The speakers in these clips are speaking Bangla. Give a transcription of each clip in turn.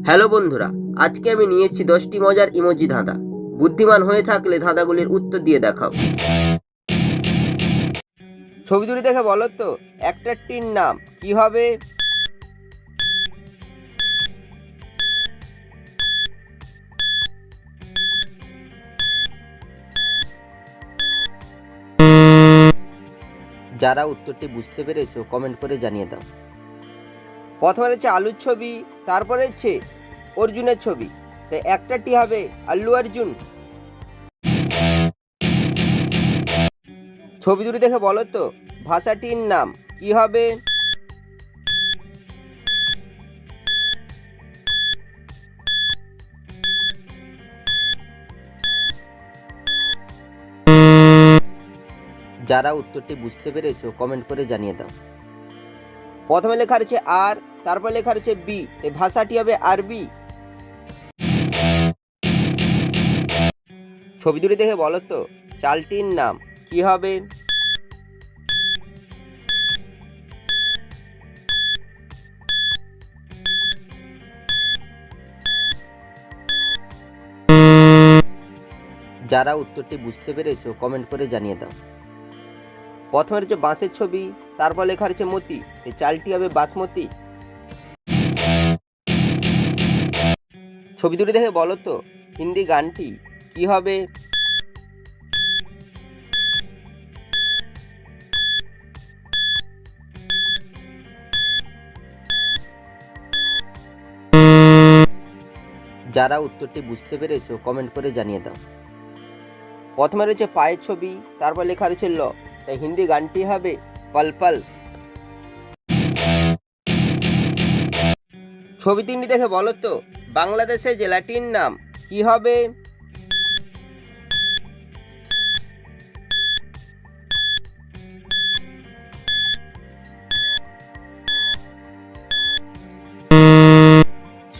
হ্যালো বন্ধুরা, আজকে আমি নিয়ে এসেছি 10টি মজার ইমোজি ধাঁধা। বুদ্ধিমান হয়ে থাকলে ধাঁধাগুলির উত্তর দিয়ে দেখাও। ছবি দুটি দেখে বলো তো একটাটির নাম কি হবে? যারা উত্তরটি বুঝতে পেরেছো কমেন্ট করে জানিয়ে দাও। প্রথমে রয়েছে আলুর ছবি, তারপরে হচ্ছে অর্জুনের ছবি, তাই একটাটি হবে আল্লু অর্জুন। ছবি দুটি দেখে বলো তো ভাষাটির নাম কি হবে? যারা উত্তরটি বুঝতে পেরেছো কমেন্ট করে জানিয়ে দাও। প্রথমে লেখা রয়েছে আর, তারপর লেখা রয়েছে বি, এই ভাষাটি হবে আরবি। ছবি দুটি দেখে বলো তো চালটির নাম কি হবে? যারা উত্তরটি বুঝতে পেরেছো কমেন্ট করে জানিয়ে দাও। প্রথমে রয়েছে বাঁশের ছবি, তারপর লেখা রয়েছে মতি, এই চালটি হবে বাসমতি। ছবি দুটি দেখে বলো তো হিন্দি গানটি কি হবে? যারা উত্তরটি বুঝতে পেরেছো কমেন্ট করে জানিয়ে দাও। প্রথমে রয়েছে পায়ের ছবি, তারপর লেখা রয়েছে ল, তাই হিন্দি গানটি হবে পল পল। ছবি তিনটি দেখে বলো তো বাংলাদেশের জেলাটির নাম কি হবে?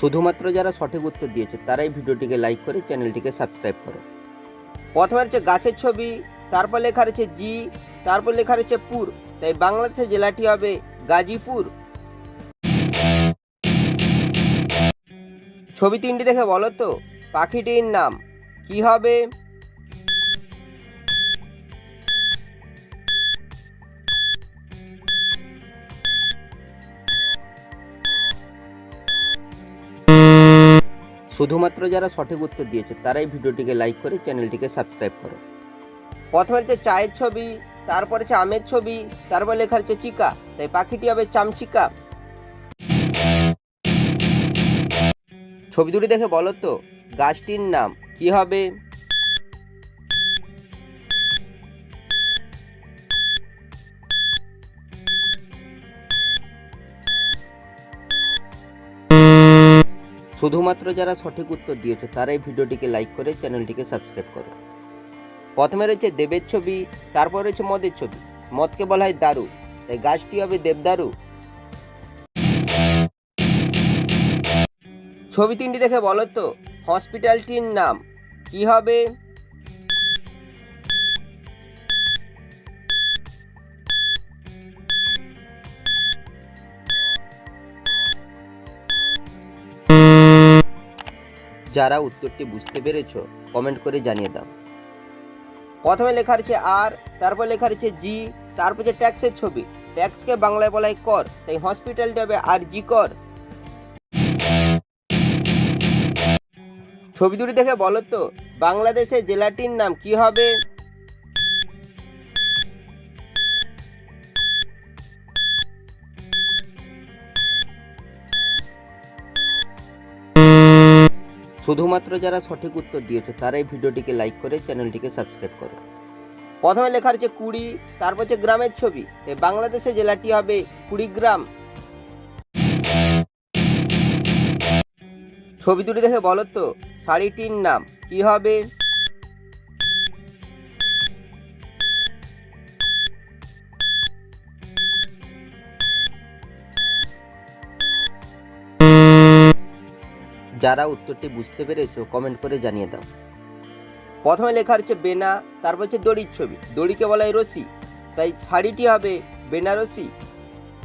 শুধুমাত্র যারা সঠিক উত্তর দিয়েছে তারাই ভিডিওটিকে লাইক করে চ্যানেলটিকে সাবস্ক্রাইব করো। প্রথমে রয়েছে গাছের ছবি, তারপর লেখা রয়েছে জি, তারপর লেখা রয়েছে পুর, তাই বাংলাদেশের জেলাটি হবে গাজীপুর। ছবি তিনটি দেখে বলো তো পাখিটির নাম কি হবে? শুধুমাত্র যারা সঠিক উত্তর দিয়েছে তারাই ভিডিওটিকে লাইক করে চ্যানেলটিকে সাবস্ক্রাইব করো। প্রথমে হচ্ছে চায়ের ছবি, তারপরে হচ্ছে আমের ছবি, তারপর লেখা হচ্ছে চিকা, তাই পাখিটি হবে চামচিকা। ছবি দুটি দেখে বলো তো গাছটির নাম কি হবে? শুধুমাত্র যারা সঠিক উত্তর দিয়েছে তারাই ভিডিওটিকে লাইক করে চ্যানেলটিকে সাবস্ক্রাইব করো। প্রথমে রয়েছে দেবের ছবি, তারপর রয়েছে মদের ছবি, মদকে বলা হয় দারু, তাই গাছটি হবে দেবদারু। ছবি তিনটি দেখে বলো তো হসপিটালটির নাম কি হবে? যারা উত্তরটি বুঝতে পেরেছো কমেন্ট করে জানিয়ে দাও। প্রথমে লেখা রয়েছে আর, তারপর লেখা রয়েছে জি, তারপর যে ট্যাক্সের ছবি, ট্যাক্সকে বাংলায় বলা হয় কর, তাই হসপিটালটি হবে আর জি কর। ছবি দুটি দেখে বলো তো বাংলাদেশের জেলাটির নাম কি হবে? শুধুমাত্র যারা সঠিক উত্তর দিয়েছে তারাই ভিডিওটিকে লাইক করে চ্যানেলটিকে সাবস্ক্রাইব করো। প্রথমে লেখা রয়েছে কুড়ি, তারপর হচ্ছে গ্রামের ছবি, তাই বাংলাদেশের জেলাটি হবে কুড়িগ্রাম। ছবি দুটি দেখে বলো তো শাড়িটির নাম কি হবে? যারা উত্তরটি বুঝতে পেরেছো কমেন্ট করে জানিয়ে দাও। প্রথমে লেখা রয়েছে বেনা, তারপর হচ্ছে দড়ির ছবি, দড়িকে বলা হয় রশি, তাই শাড়িটি হবে বেনারসি।